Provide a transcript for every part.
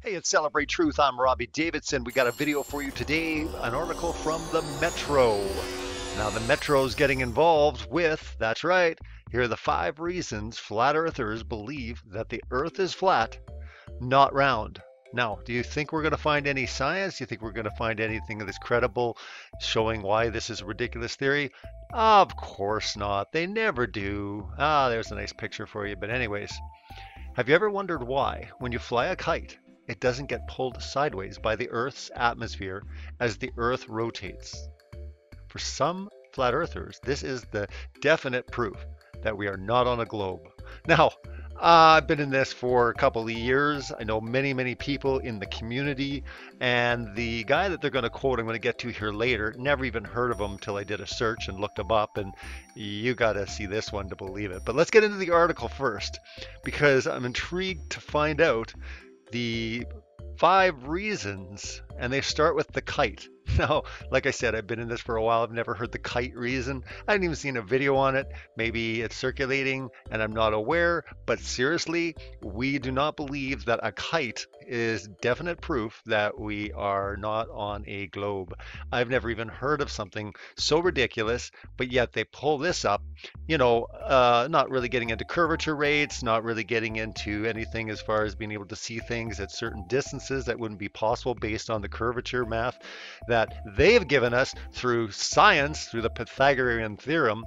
Hey, it's Celebrate Truth. I'm Robbie Davidson. We got a video for you today, an article from the Metro. Now, the Metro's getting involved with, that's right, here are the 5 reasons flat earthers believe that the earth is flat, not round. Now, do you think we're going to find any science? Do you think we're going to find anything that's credible showing why this is a ridiculous theory? Of course not. They never do. There's a nice picture for you. But anyways, have you ever wondered why, when you fly a kite, it doesn't get pulled sideways by the Earth's atmosphere as the Earth rotates? For some flat earthers, this is the definite proof that we are not on a globe. Now, I've been in this for a couple of years. I know many, many people in the community, and the guy that they're going to quote, I'm going to get to here later, never even heard of him until I did a search and looked him up, and you got to see this one to believe it. But let's get into the article first, because I'm intrigued to find out the 5 reasons, and they start with the kite. Now, like I said, I've been in this for a while. I've never heard the kite reason. I haven't even seen a video on it. Maybe it's circulating and I'm not aware, but seriously, we do not believe that a kite is definite proof that we are not on a globe. I've never even heard of something so ridiculous, but yet they pull this up, not really getting into curvature rates, not really getting into anything as far as being able to see things at certain distances that wouldn't be possible based on the curvature math that they've given us through science, through the Pythagorean theorem.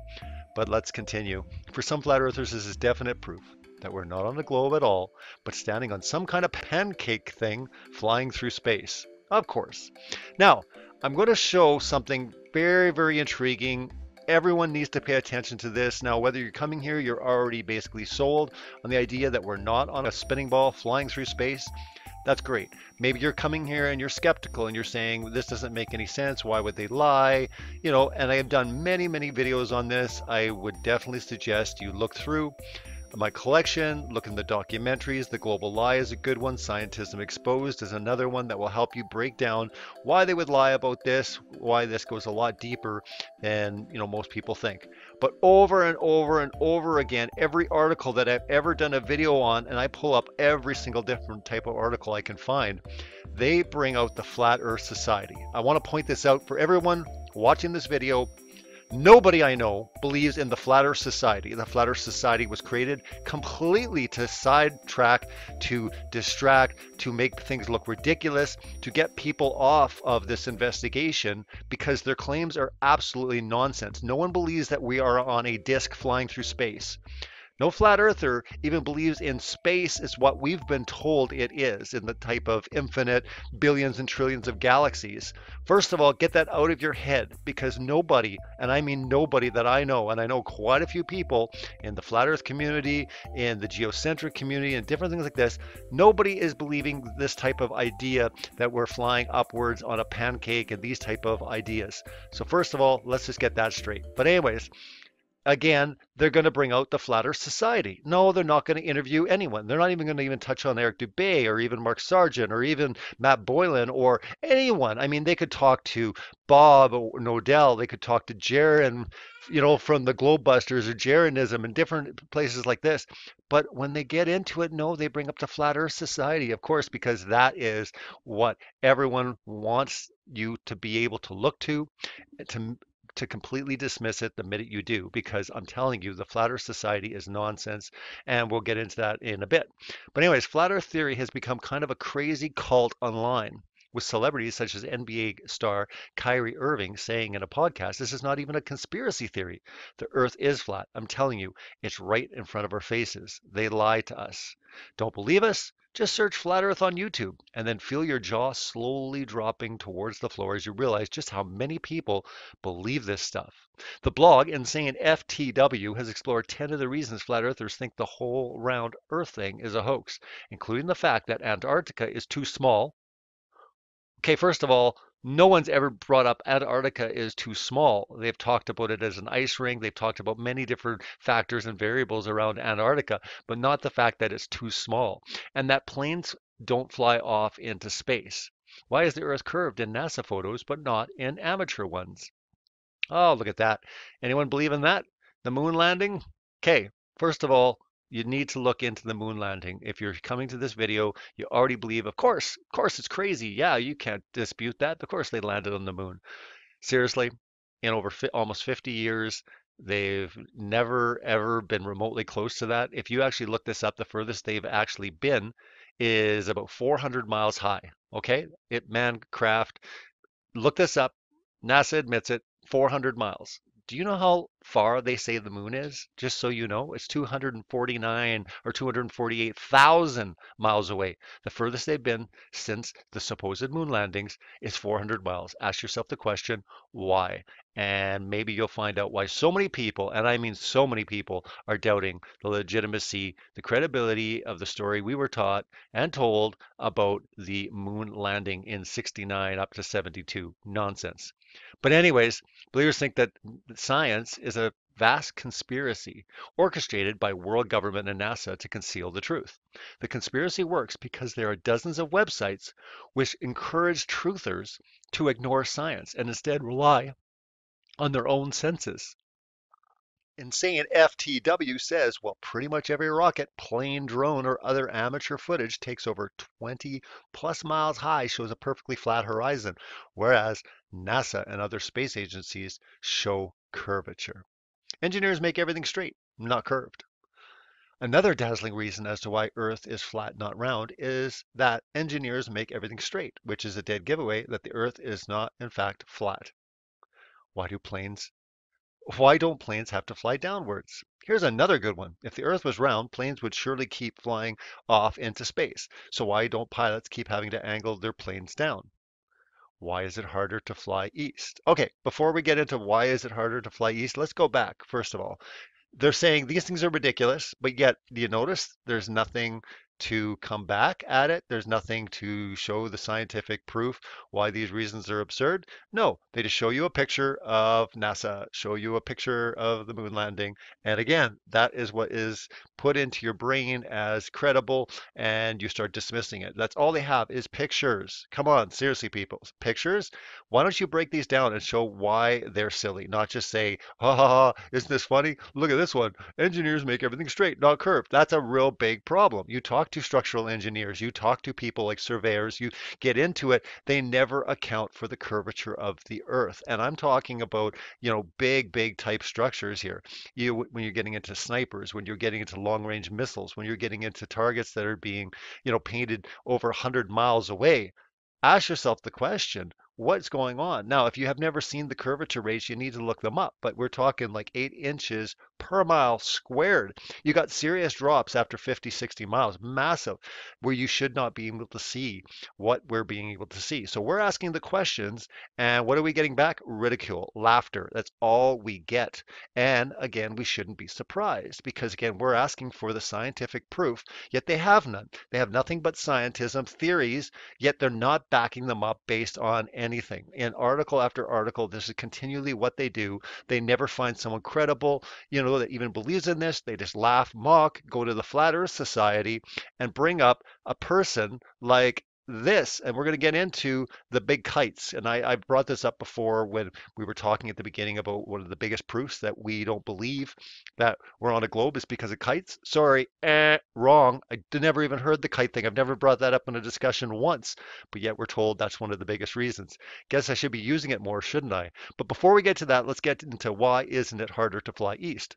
But let's continue. For some flat earthers, this is definite proof that we're not on the globe at all, but standing on some kind of pancake thing flying through space. Of course. Now, I'm going to show something very, very intriguing. Everyone needs to pay attention to this. Now, whether you're coming here, you're already basically sold on the idea that we're not on a spinning ball flying through space. That's great. Maybe you're coming here and you're skeptical and you're saying, this doesn't make any sense. Why would they lie? And I have done many, many videos on this. I would definitely suggest you look through my collection, look in the documentaries. The Global Lie is a good one. Scientism Exposed is another one that will help you break down why they would lie about this, why this goes a lot deeper than most people think. But over and over and over again, every article that I've ever done a video on, and I pull up every single different type of article I can find, they bring out the Flat Earth Society. I want to point this out for everyone watching this video. Nobody I know believes in the Flat Earth Society. The Flat Earth Society was created completely to sidetrack, to distract, to make things look ridiculous, to get people off of this investigation because their claims are absolutely nonsense. No one believes that we are on a disc flying through space. No flat earther even believes in space is what we've been told it is, in the type of infinite billions and trillions of galaxies. First of all, get that out of your head, because nobody, and I mean nobody that I know, and I know quite a few people in the flat earth community, in the geocentric community, and different things like this, nobody is believing this type of idea that we're flying upwards on a pancake and these type of ideas. So first of all, let's just get that straight. But anyways, again, they're going to bring out the Flat Earth Society. No, they're not going to interview anyone. They're not even going to even touch on Eric Dubé or even Mark Sargent or even Matt Boylan or anyone. I mean, they could talk to Bob Nodell. They could talk to Jaron, from the Globebusters or Jaronism and different places like this. But when they get into it, no, they bring up the Flat Earth Society, of course, because that is what everyone wants you to be able to look to completely dismiss it the minute you do, because I'm telling you, the Flat Earth Society is nonsense, and we'll get into that in a bit. But anyways, Flat Earth theory has become kind of a crazy cult online, with celebrities such as NBA star Kyrie Irving saying in a podcast, this is not even a conspiracy theory. The Earth is flat. I'm telling you, it's right in front of our faces. They lie to us. Don't believe us? Just search Flat Earth on YouTube and then feel your jaw slowly dropping towards the floor as you realize just how many people believe this stuff. The blog Insane FTW has explored 10 of the reasons flat earthers think the whole round Earth thing is a hoax, including the fact that Antarctica is too small. Okay, first of all, no one's ever brought up Antarctica is too small. They've talked about it as an ice ring. They've talked about many different factors and variables around Antarctica, but not the fact that it's too small and that planes don't fly off into space. Why is the Earth curved in NASA photos, but not in amateur ones? Oh, look at that. Anyone believe in that? The moon landing? Okay, first of all, You need to look into the moon landing. If you're coming to this video, you already believe, of course, it's crazy. Yeah, you can't dispute that. Of course, they landed on the moon. Seriously, in over almost 50 years, they've never ever been remotely close to that. If you actually look this up, the furthest they've actually been is about 400 miles high. Okay, man craft. Look this up. NASA admits it. 400 miles. Do you know how far they say the moon is? Just so you know, it's 249 or 248,000 miles away. The furthest they've been since the supposed moon landings is 400 miles. Ask yourself the question, why? And maybe you'll find out why so many people, and I mean so many people, are doubting the legitimacy, the credibility of the story we were taught and told about the moon landing in 69 up to 72. Nonsense. But anyways, believers think that science is a vast conspiracy orchestrated by world government and NASA to conceal the truth. The conspiracy works because there are dozens of websites which encourage truthers to ignore science and instead rely on their own senses. Insane FTW says, well, pretty much every rocket, plane, drone, or other amateur footage takes over 20 plus miles high shows a perfectly flat horizon, whereas NASA and other space agencies show curvature. Engineers make everything straight, not curved. Another dazzling reason as to why Earth is flat, not round, is that engineers make everything straight, which is a dead giveaway that the Earth is not, in fact, flat. Why do planes Why don't planes have to fly downwards? Here's another good one. If the Earth was round, planes would surely keep flying off into space. So why don't pilots keep having to angle their planes down? Why is it harder to fly east? Okay, before we get into why is it harder to fly east, let's go back, first of all. They're saying these things are ridiculous, but yet, do you notice there's nothing to come back at it? There's nothing to show the scientific proof why these reasons are absurd. No, they just show you a picture of NASA, show you a picture of the moon landing. And again, that is what is put into your brain as credible, and you start dismissing it. That's all they have is pictures. Come on, seriously, people. Pictures? Why don't you break these down and show why they're silly, not just say, ha ha ha, isn't this funny? Look at this one. Engineers make everything straight, not curved. That's a real big problem. You talk to structural engineers, you talk to people like surveyors, you get into it, they never account for the curvature of the earth. And I'm talking about, big type structures here. When you're getting into snipers, when you're getting into long range missiles, when you're getting into targets that are being, painted over 100 miles away, ask yourself the question, what's going on? Now, if you have never seen the curvature rates, you need to look them up, but we're talking like 8 inches per mile squared. You got serious drops after 50, 60 miles, massive, where you should not be able to see what we're being able to see. So we're asking the questions, and what are we getting back? Ridicule, laughter. That's all we get. And again, we shouldn't be surprised because, again, we're asking for the scientific proof, yet they have none. They have nothing but scientism, theories, yet they're not backing them up based on anything. In article after article, this is continually what they do. They never find someone credible, that even believes in this. They just laugh, mock, go to the Flat Earth Society and bring up a person like this. And we're going to get into the big kites. And I brought this up before when we were talking at the beginning about one of the biggest proofs that we don't believe that we're on a globe is because of kites. Sorry, wrong. I never even heard the kite thing. I've never brought that up in a discussion once, but yet we're told that's one of the biggest reasons. Guess I should be using it more, shouldn't I? But before we get to that, let's get into why isn't it harder to fly east?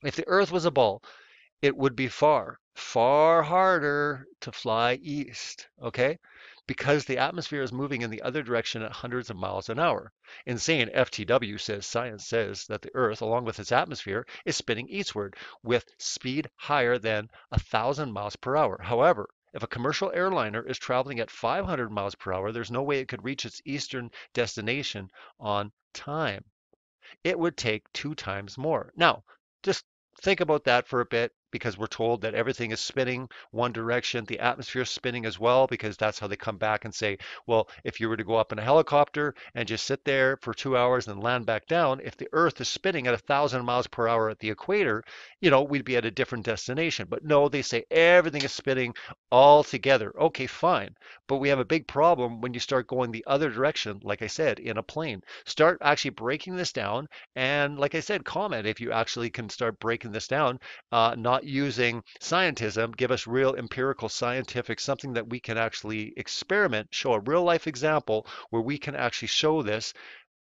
If the Earth was a ball, it would be far harder to fly east, okay? Because the atmosphere is moving in the other direction at hundreds of miles an hour. Insane FTW says science says that the Earth, along with its atmosphere, is spinning eastward with speed higher than 1,000 miles per hour. However, if a commercial airliner is traveling at 500 miles per hour, there's no way it could reach its eastern destination on time. It would take 2 times more. Now, just think about that for a bit because we're told that everything is spinning one direction. The atmosphere is spinning as well because that's how they come back and say, well, if you were to go up in a helicopter and just sit there for 2 hours and land back down, if the Earth is spinning at 1,000 miles per hour at the equator, we'd be at a different destination. But no, they say everything is spinning all together. Okay, fine. But we have a big problem when you start going the other direction, like I said, in a plane. Start actually breaking this down. And like I said, comment if you actually can start breaking this down, not not using scientism, give us real empirical scientific, something that we can actually experiment, show a real life example where we can actually show this,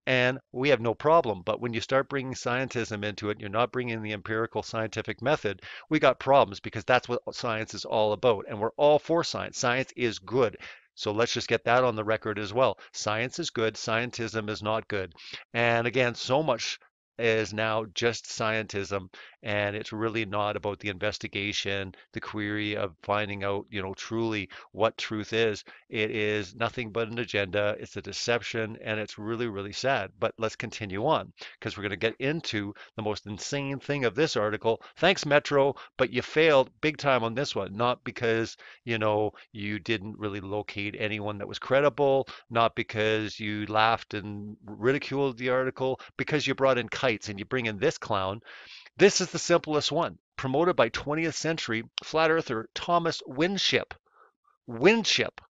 and we have no problem. But when you start bringing scientism into it, you're not bringing the empirical scientific method, we got problems, because that's what science is all about. And we're all for science. Science is good. So let's just get that on the record as well. Science is good. Scientism is not good. And again, so much is now just scientism, and it's really not about the investigation, the query of finding out, truly what truth is. It is nothing but an agenda. It's a deception, and it's really, really sad. But let's continue on, because we're going to get into the most insane thing of this article. Thanks, Metro, but you failed big time on this one. Not because, you didn't really locate anyone that was credible, not because you laughed and ridiculed the article, because you brought in kites and you bring in this clown. This is the simplest one, promoted by 20th century flat earther Thomas Winship. Winship,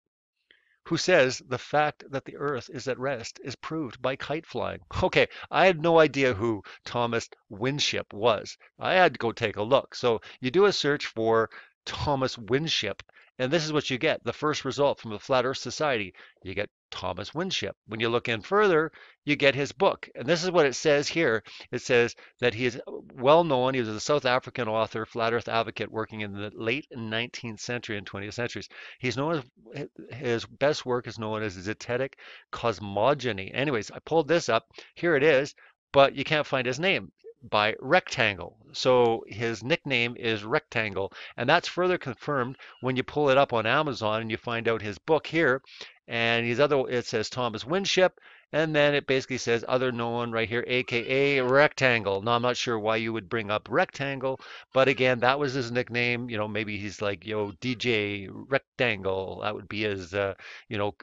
who says the fact that the earth is at rest is proved by kite flying. Okay, I had no idea who Thomas Winship was. I had to go take a look. So you do a search for Thomas Winship, and this is what you get. The first result from the Flat Earth Society, you get Thomas Winship. When you look in further, you get his book. And this is what it says here. It says that he is well known. He was a South African author, flat earth advocate working in the late 19th century and 20th centuries. He's known as, his best work is known as Zetetic Cosmogony. Anyways, I pulled this up. Here it is, but you can't find his name by Rectangle. So his nickname is Rectangle, and that's further confirmed when you pull it up on Amazon and you find out his book here. And it says Thomas Winship, and then it basically says other known right here, aka Rectangle. Now I'm not sure why you would bring up Rectangle, but again, that was his nickname. Maybe he's like, DJ Rectangle. That would be his,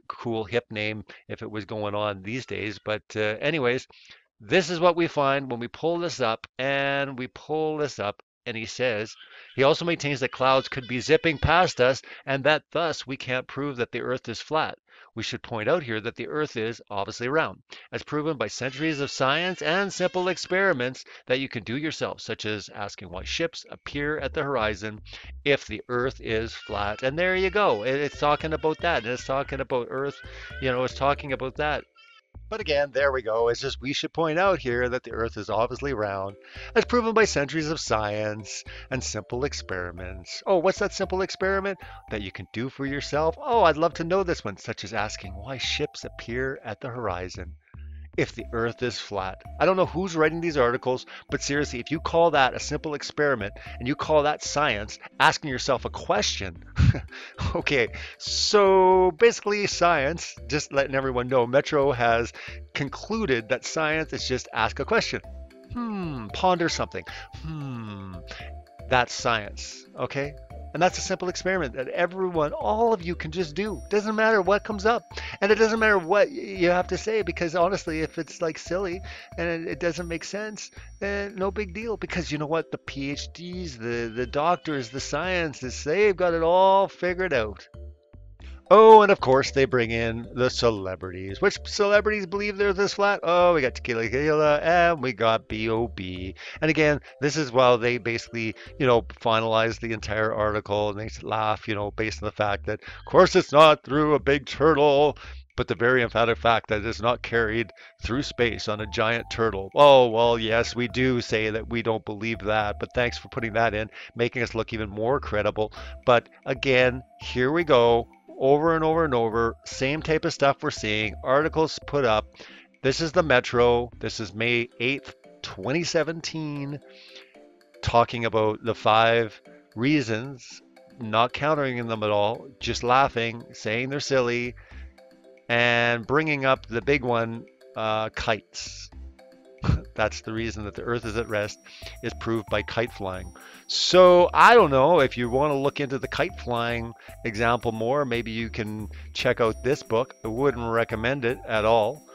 cool hip name if it was going on these days. But anyways, this is what we find when we pull this up, and we pull this up, and he also maintains that clouds could be zipping past us, and that thus we can't prove that the earth is flat. We should point out here that the earth is obviously round, as proven by centuries of science and simple experiments that you can do yourself, such as asking why ships appear at the horizon if the earth is flat. And there you go. It's talking about that, and it's talking about earth, it's talking about that. But again, there we go. It's just we should point out here that the earth is obviously round, as proven by centuries of science and simple experiments. Oh, what's that simple experiment that you can do for yourself? Oh, I'd love to know this one, such as asking why ships appear at the horizon if the earth is flat. I don't know who's writing these articles, but seriously, if you call that a simple experiment and you call that science, asking yourself a question, okay, so basically science, just letting everyone know, Metro has concluded that science is just ask a question. Ponder something. That's science, okay? And that's a simple experiment that everyone, all of you can just do. Doesn't matter what comes up. And it doesn't matter what you have to say, because honestly, if it's like silly and it doesn't make sense, then no big deal. Because you know what? The PhDs, the doctors, the scientists, they've got it all figured out. Oh, and of course they bring in the celebrities. Which celebrities believe they're this flat? Oh, we got Tequila and we got B.O.B. And again, this is while they basically, finalize the entire article, and they laugh, based on the fact that, of course, it's not through a big turtle, but the very emphatic fact that it's not carried through space on a giant turtle. Oh, well, yes, we do say that we don't believe that, but thanks for putting that in, making us look even more credible. But again, here we go. Over and over and over, same type of stuff we're seeing. Articles put up. This is the Metro. This is May 8th, 2017, talking about the 5 reasons, not countering them at all, just laughing, saying they're silly, and bringing up the big one, kites. That's the reason that the earth is at rest, is proved by kite flying. So I don't know if you want to look into the kite flying example more, maybe you can check out this book. I wouldn't recommend it at all.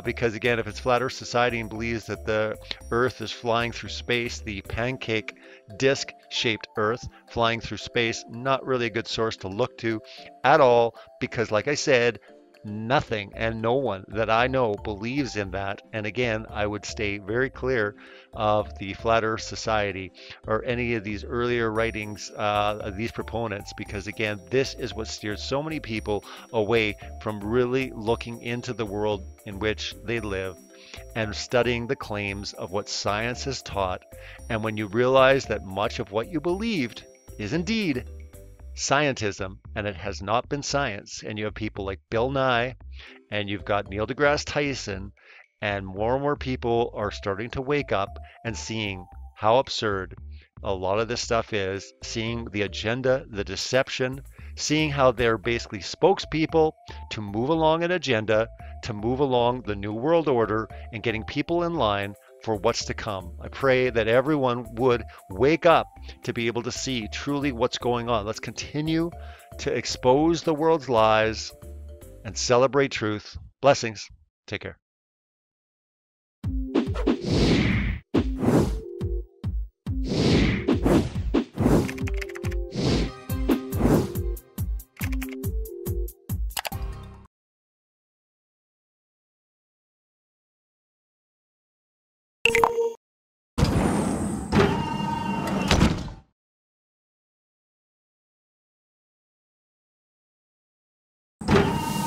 Because again, if it's Flat Earth Society and believes that the earth is flying through space, the pancake disc shaped earth flying through space, not really a good source to look to at all, because like I said, Nothing and no one that I know believes in that. And again, I would stay very clear of the Flat Earth Society or any of these earlier writings of these proponents, because again, this is what steers so many people away from really looking into the world in which they live and studying the claims of what science has taught. And when you realize that much of what you believed is indeed scientism and it has not been science, and you have people like Bill Nye and you've got Neil deGrasse Tyson, and more people are starting to wake up and seeing how absurd a lot of this stuff is, seeing the agenda, the deception, seeing how they're basically spokespeople to move along an agenda, to move along the New World Order, and getting people in line for what's to come. I pray that everyone would wake up to be able to see truly what's going on. Let's continue to expose the world's lies and celebrate truth. Blessings. Take care.